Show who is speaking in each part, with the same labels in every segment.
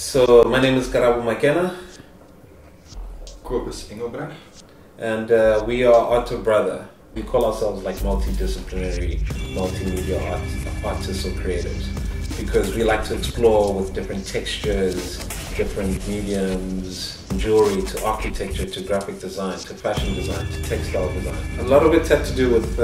Speaker 1: So my name is Karabo Makenna.
Speaker 2: Cobus Engelbrecht.
Speaker 1: And we are Auto Brother. We call ourselves like multidisciplinary, multimedia artists or creatives because we like to explore with different textures, different mediums, from jewelry to architecture to graphic design to fashion design to textile design. A lot of it had to do with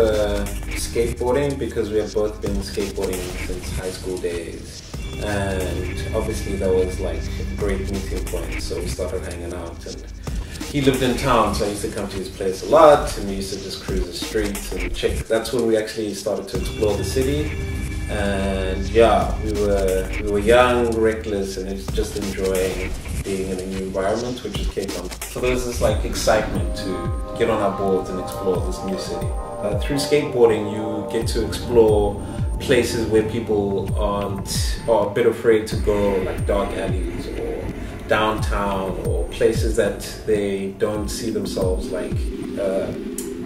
Speaker 1: skateboarding because we have both been skateboarding since high school days. And obviously that was like a great meeting point, so we started hanging out. And he lived in town, so I used to come to his place a lot, and we used to just cruise the streets and check. That's when we actually started to explore the city. And yeah, we were young, reckless, and just enjoying being in a new environment, which is Cape Town. So there was this like excitement to get on our boards and explore this new city. Through skateboarding, you get to explore places where people are a bit afraid to go, like dark alleys or downtown, or places that they don't see themselves like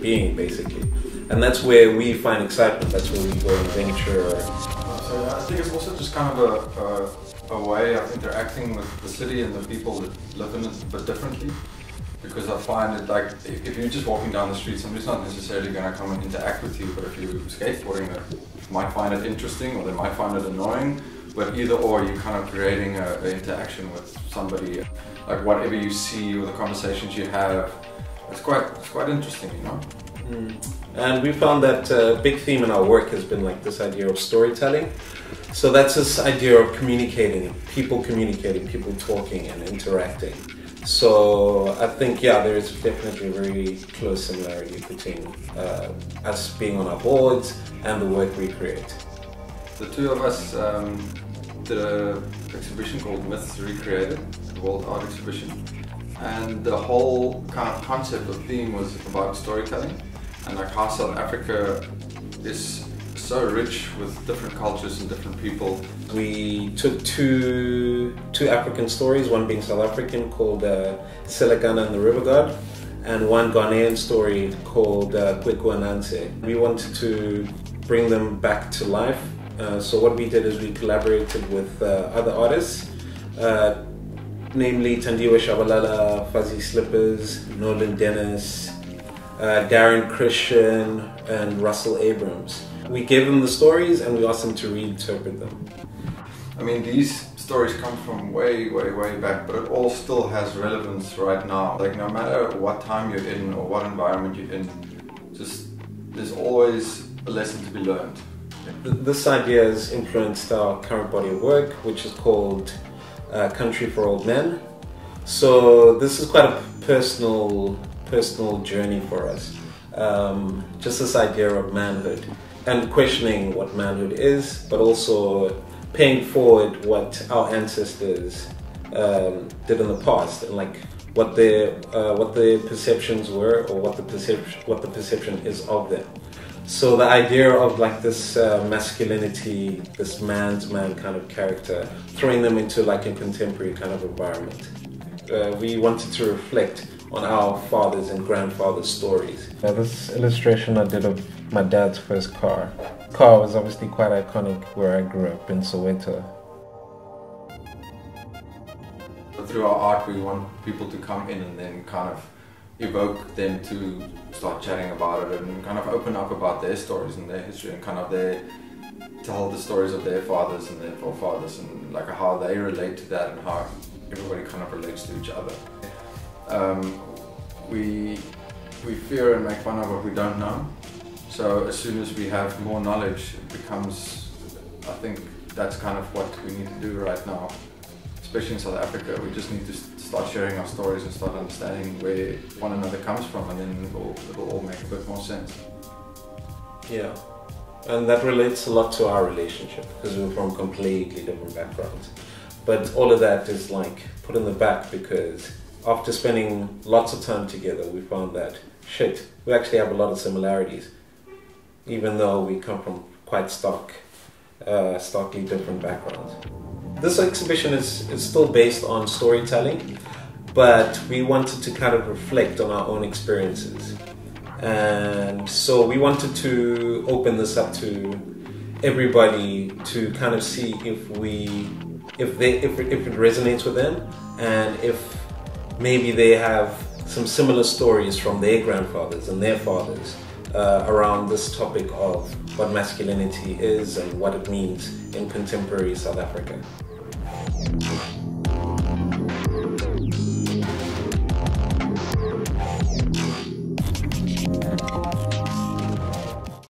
Speaker 1: being, basically. And that's where we find excitement, that's where we go and venture.
Speaker 2: So I think it's also just kind of a way of interacting with the city and the people that live in it a bit differently. Because I find it like, if you're just walking down the street, somebody's not necessarily going to come and interact with you, but if you're skateboarding, they might find it interesting or they might find it annoying. But either or, you're kind of creating an interaction with somebody. Like whatever you see or the conversations you have, it's quite interesting, you know?
Speaker 1: And we found that a big theme in our work has been like this idea of storytelling. So that's this idea of communicating, people talking and interacting. So I think, yeah, there is definitely a very close similarity between us being on our boards and the work we create.
Speaker 2: The two of us did an exhibition called Myths Recreated, the Worldart exhibition, and the whole kind of concept or theme was about storytelling and like how South Africa is so rich with different cultures and different people. We
Speaker 1: took two African stories, one being South African called Selekana and the River God, and one Ghanaian story called Kweku Ananse. We wanted to bring them back to life. So what we did is we collaborated with other artists, namely Tandiwe Shabalala, Fuzzy Slippers, Nolan Dennis, Darren Christian, and Russell Abrams. We gave them the stories and we asked them to reinterpret them.
Speaker 2: I mean, these stories come from way back, but it all still has relevance right now. Like no matter what time you're in or what environment you're in, just there's always a lesson to be learned.
Speaker 1: This idea has influenced our current body of work, which is called Country for Old Men. So this is quite a personal journey for us. Just this idea of manhood and questioning what manhood is, but also paying forward what our ancestors did in the past and like what their perceptions were or what the perception is of them. So the idea of like this masculinity, this man's man kind of character, throwing them into like a contemporary kind of environment. We wanted to reflect on our fathers and grandfathers' stories. This illustration I did of my dad's first car. The car was obviously quite iconic where I grew up in Soweto.
Speaker 2: Through our art, we want people to come in and then kind of evoke them to start chatting about it and kind of open up about their stories and their history and kind of tell the stories of their fathers and their forefathers and like how they relate to that and how everybody kind of relates to each other. We fear and make fun of what we don't know. So as soon as we have more knowledge, it becomes, I think that's kind of what we need to do right now. Especially in South Africa, we just need to start sharing our stories and start understanding where one another comes from, and then it will all make a bit more sense.
Speaker 1: Yeah, and that relates a lot to our relationship because we're from completely different backgrounds. But all of that is like put in the back because after spending lots of time together, we found that, shit, we actually have a lot of similarities, even though we come from quite starkly different backgrounds. This exhibition is still based on storytelling, but we wanted to kind of reflect on our own experiences. And so we wanted to open this up to everybody to kind of see if it resonates with them, and if maybe they have some similar stories from their grandfathers and their fathers around this topic of what masculinity is and what it means in contemporary South Africa.